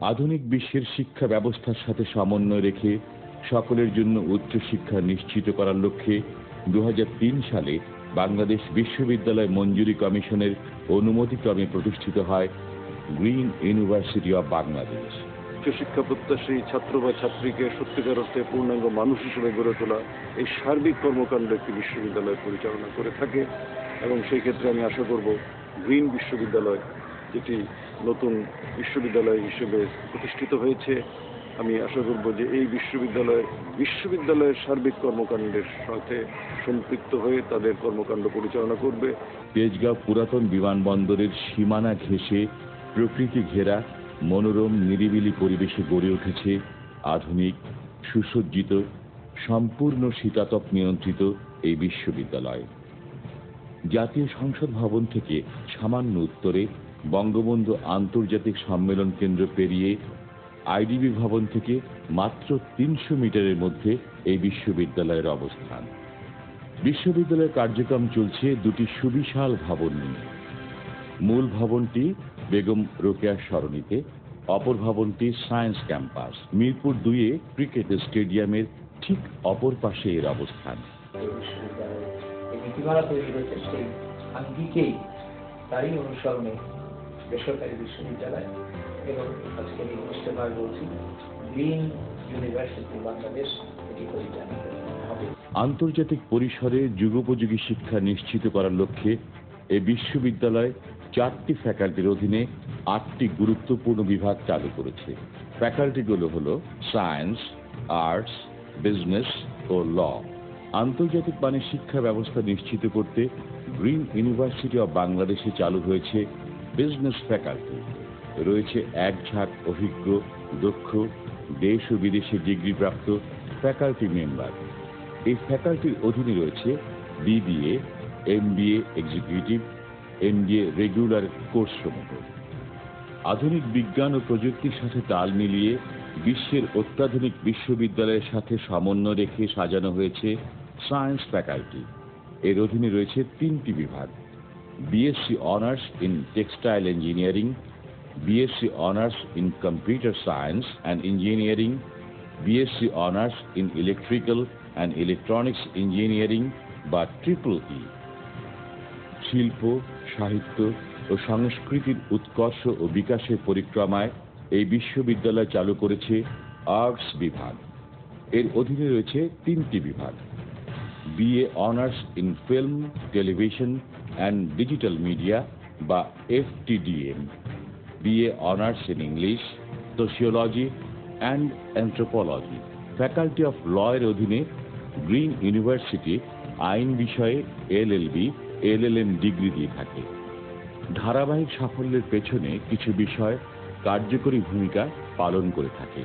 আধুনিক বিশ্বের শিক্ষা ব্যবস্থার সাথে সমন্বয় রেখে সকলের জন্য উচ্চশিক্ষা নিশ্চিত করার লক্ষ্যে 2003 সালে বাংলাদেশ বিশ্ববিদ্যালয় মঞ্জুরি কমিশনের অনুমতিক্রমে প্রতিষ্ঠিত হয় গ্রিন ইউনিভার্সিটি অব বাংলাদেশ। উচ্চশিক্ষা প্রত্যাশী ছাত্র বা ছাত্রীকে সত্যিকার অর্থে পূর্ণাঙ্গ মানুষ হিসেবে গড়ে তোলা এই সার্বিক কর্মকাণ্ড একটি বিশ্ববিদ্যালয় পরিচালনা করে থাকে এবং সেই ক্ষেত্রে আমি আশা করব গ্রিন বিশ্ববিদ্যালয় যেটি নতুন বিশ্ববিদ্যালয় হিসেবে প্রতিষ্ঠিত হয়েছে, আমি আশা করব যে এই বিশ্ববিদ্যালয়ের সার্বিক কর্মকাণ্ডের সাথে সম্পৃক্ত হয়ে তাদের কর্মকাণ্ড পরিচালনা করবে। তেজগাঁও পুরাতন বিমানবন্দরের সীমানা ঘেঁষে প্রকৃতি ঘেরা মনোরম নিরিবিলি পরিবেশে গড়ে উঠেছে আধুনিক সুসজ্জিত সম্পূর্ণ শীতাতপ নিয়ন্ত্রিত এই বিশ্ববিদ্যালয়। জাতীয় সংসদ ভবন থেকে সামান্য উত্তরে বঙ্গবন্ধু আন্তর্জাতিক সম্মেলন কেন্দ্র পেরিয়ে আইডিবি ভবন থেকে মাত্র 300 মিটারের মধ্যে এই বিশ্ববিদ্যালয়ের অবস্থান। বিশ্ববিদ্যালয়ের কার্যক্রম চলছে দুটি সুবিশাল ভবন নিয়ে। মূল ভবনটি বেগম রোকেয়া সরণিতে, অপর ভবনটি সায়েন্স ক্যাম্পাস মিরপুর 2-এ ক্রিকেট স্টেডিয়ামের ঠিক অপর পাশে এর অবস্থান। তারই অনুসরণে বেসরকারি বিশ্ববিদ্যালয় এবং আজকে আমি ইস্তেমায় বলছি গ্রিন ইউনিভার্সিটি বাংলাদেশ এটি পরিচালনা হবে। আন্তর্জাতিক পরিসরে যুগোপযোগী শিক্ষা নিশ্চিত করার লক্ষ্যে এই বিশ্ববিদ্যালয় 4টি ফ্যাকাল্টির অধীনে 8টি গুরুত্বপূর্ণ বিভাগ চালু করেছে। ফ্যাকাল্টিগুলো হলো সায়েন্স, আর্টস, বিজনেস ও ল। আন্তর্জাতিক মানের শিক্ষা ব্যবস্থা নিশ্চিত করতে গ্রিন ইউনিভার্সিটি অব বাংলাদেশে চালু হয়েছে বিজনেস ফ্যাকাল্টি। রয়েছে এক ঝাঁক অভিজ্ঞ, দক্ষ, দেশ ও বিদেশে ডিগ্রিপ্রাপ্ত ফ্যাকাল্টি মেম্বার। এই ফ্যাকাল্টির অধীনে রয়েছে BBA, MBA executive, MBA regular কোর্সসমূহ। আধুনিক বিজ্ঞান ও প্রযুক্তির সাথে তাল মিলিয়ে বিশ্বের অত্যাধুনিক বিশ্ববিদ্যালয়ের সাথে সমন্বয় রেখে সাজানো হয়েছে সায়েন্স ফ্যাকাল্টি। এর অধীনে রয়েছে 3টি বিভাগ: BSc honours in textile engineering, BSc honours in computer science and engineering, BSc honours in electrical and electronics engineering বা ট্রিপল-ই। শিল্প, সাহিত্য ও সংস্কৃতির উৎকর্ষ ও বিকাশের পরিক্রমায় এই বিশ্ববিদ্যালয় চালু করেছে আর্টস বিভাগ। এর অধীনে রয়েছে 3টি বিভাগ: BA honours in film, television and digital media বা FTDM, BA honours in English, sociology and anthropology. Faculty of law এর অধীনে গ্রিন ইউনিভার্সিটি আইন বিষয়ে LLB, LLM ডিগ্রি দিয়ে থাকে। ধারাবাহিক সাফল্যের পেছনে কিছু বিষয় কার্যকরী ভূমিকা পালন করে থাকে,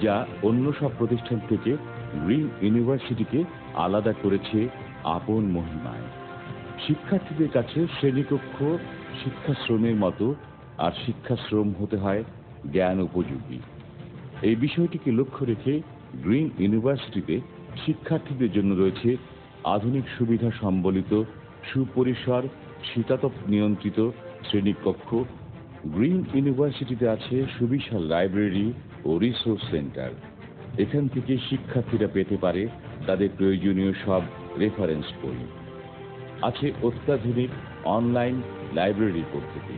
যা অন্য সব প্রতিষ্ঠান থেকে গ্রিন ইউনিভার্সিটিকে আলাদা করেছে আপন মহিমায়। শিক্ষার্থীদের কাছে শ্রেণীকক্ষ শিক্ষাশ্রমের মতো, আর শিক্ষাশ্রম হতে হয় জ্ঞান উপযোগী। এই বিষয়টিকে লক্ষ্য রেখে গ্রিন ইউনিভার্সিটিতে শিক্ষার্থীদের জন্য রয়েছে আধুনিক সুবিধা সম্বলিত সুপরিসর শীতাতপ নিয়ন্ত্রিত শ্রেণীকক্ষ। গ্রিন ইউনিভার্সিটিতে আছে সুবিশাল লাইব্রেরি ও রিসোর্স সেন্টার। এখান থেকে শিক্ষার্থীরা পেতে পারে তাদের প্রয়োজনীয় সব রেফারেন্স বই। আছে অত্যাধুনিক অনলাইন লাইব্রেরি পদ্ধতি।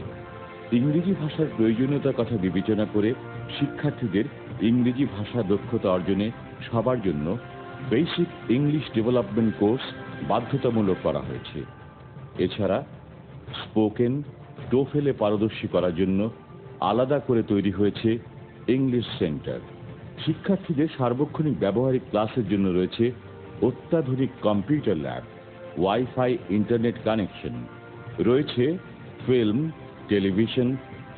ইংরেজি ভাষার প্রয়োজনীয়তার কথা বিবেচনা করে শিক্ষার্থীদের ইংরেজি ভাষা দক্ষতা অর্জনে সবার জন্য বেসিক ইংলিশ ডেভেলপমেন্ট কোর্স বাধ্যতামূলক করা হয়েছে। এছাড়া স্পোকেন, টোফেলে পারদর্শী করার জন্য আলাদা করে তৈরি হয়েছে ইংলিশ সেন্টার। শিক্ষার্থীদের সার্বক্ষণিক ব্যবহারিক ক্লাসের জন্য রয়েছে অত্যাধুনিক computer lab, wifi internet connection. রয়েছে film, television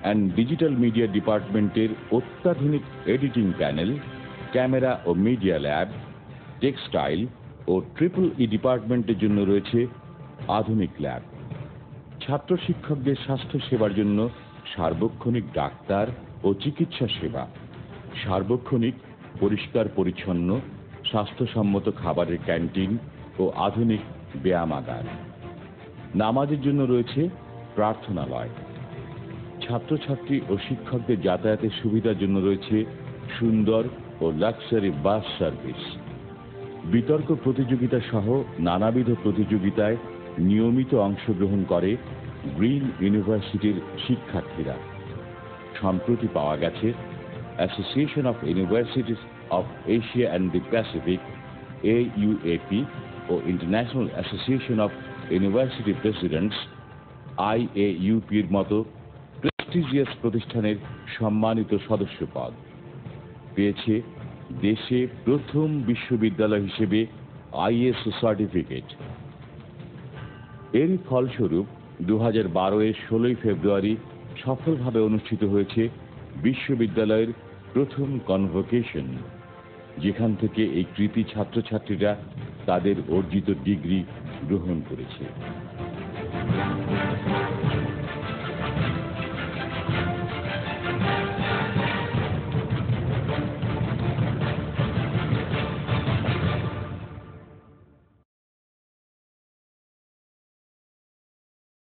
and digital media ডিপার্টমেন্টের অত্যাধুনিক এডিটিং প্যানেল, ক্যামেরা ও মিডিয়া ল্যাব। টেক্সটাইল ও ট্রিপল-ই ডিপার্টমেন্টের জন্য রয়েছে আধুনিক ল্যাব। ছাত্র শিক্ষকদের স্বাস্থ্য সেবার জন্য সার্বক্ষণিক ডাক্তার ও চিকিৎসা সেবা, সার্বক্ষণিক পরিষ্কার পরিচ্ছন্ন স্বাস্থ্যসম্মত খাবারের ক্যান্টিন ও আধুনিক ব্যায়ামাগার। নামাজের জন্য রয়েছে প্রার্থনালয়। ছাত্রছাত্রী ও শিক্ষকদের যাতায়াতের সুবিধার জন্য রয়েছে সুন্দর ও লাক্সারি বাস সার্ভিস। বিতর্ক প্রতিযোগিতা সহ নানাবিধ প্রতিযোগিতায় নিয়মিত অংশগ্রহণ করে গ্রিন ইউনিভার্সিটির শিক্ষার্থীরা। সম্প্রতি পাওয়া গেছে association of universities of Asia and the Pacific AUAP ও international association of university presidents IAUP-র মতো প্রেস্টিজিয়াস প্রতিষ্ঠানের সম্মানিত সদস্যপদ পেয়েছে দেশে প্রথম বিশ্ববিদ্যালয় হিসেবে ISO সার্টিফিকেট। এরই ফলস্বরূপ 2012-এর 16ই ফেব্রুয়ারি সফলভাবে অনুষ্ঠিত হয়েছে বিশ্ববিদ্যালয়ের প্রথম কনভোকেশন, যেখান থেকে এই কৃতী ছাত্রছাত্রীরা তাদের অর্জিত ডিগ্রি গ্রহণ করেছে।